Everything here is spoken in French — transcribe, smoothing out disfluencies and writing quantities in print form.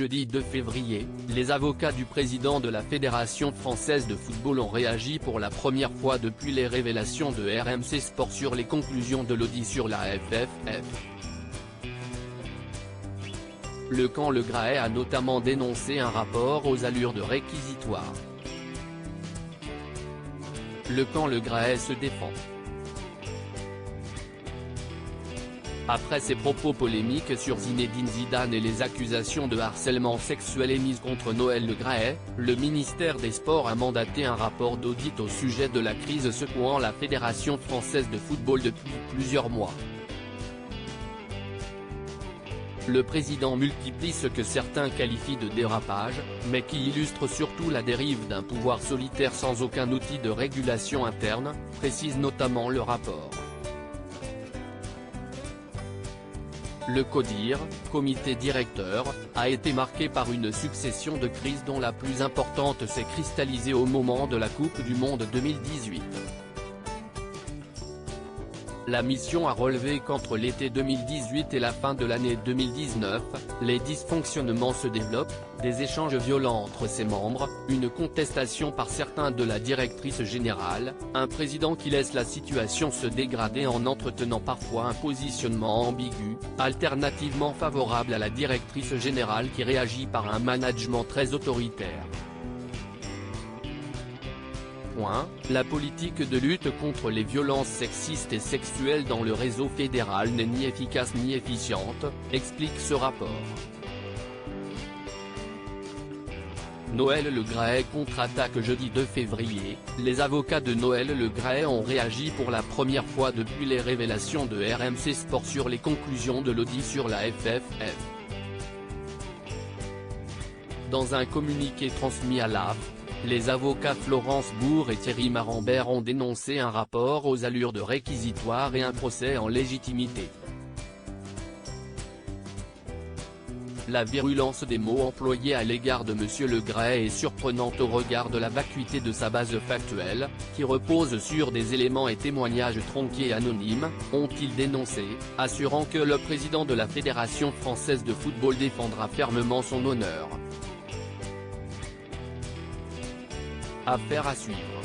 Jeudi 2 février, les avocats du président de la Fédération française de football ont réagi pour la première fois depuis les révélations de RMC Sport sur les conclusions de l'audit sur la FFF. Le camp Le Graët a notamment dénoncé un rapport aux allures de réquisitoire. Le camp Le Graët se défend. Après ses propos polémiques sur Zinedine Zidane et les accusations de harcèlement sexuel émises contre Noël Le Graët, le ministère des Sports a mandaté un rapport d'audit au sujet de la crise secouant la Fédération française de football depuis plusieurs mois. Le président multiplie ce que certains qualifient de dérapage, mais qui illustre surtout la dérive d'un pouvoir solitaire sans aucun outil de régulation interne, précise notamment le rapport. Le CODIR, comité directeur, a été marqué par une succession de crises dont la plus importante s'est cristallisée au moment de la Coupe du Monde 2018. La mission a relevé qu'entre l'été 2018 et la fin de l'année 2019, les dysfonctionnements se développent, des échanges violents entre ses membres, une contestation par certains de la directrice générale, un président qui laisse la situation se dégrader en entretenant parfois un positionnement ambigu, alternativement favorable à la directrice générale qui réagit par un management très autoritaire. La politique de lutte contre les violences sexistes et sexuelles dans le réseau fédéral n'est ni efficace ni efficiente, explique ce rapport. Noël Le Graët contre-attaque. Jeudi 2 février, les avocats de Noël Le Graët ont réagi pour la première fois depuis les révélations de RMC Sport sur les conclusions de l'audit sur la FFF. Dans un communiqué transmis à l'AF, les avocats Florence Bourg et Thierry Marambert ont dénoncé un rapport aux allures de réquisitoire et un procès en légitimité. La virulence des mots employés à l'égard de M. Le Graët est surprenante au regard de la vacuité de sa base factuelle, qui repose sur des éléments et témoignages tronqués et anonymes, ont-ils dénoncé, assurant que le président de la Fédération française de football défendra fermement son honneur. Affaire à suivre.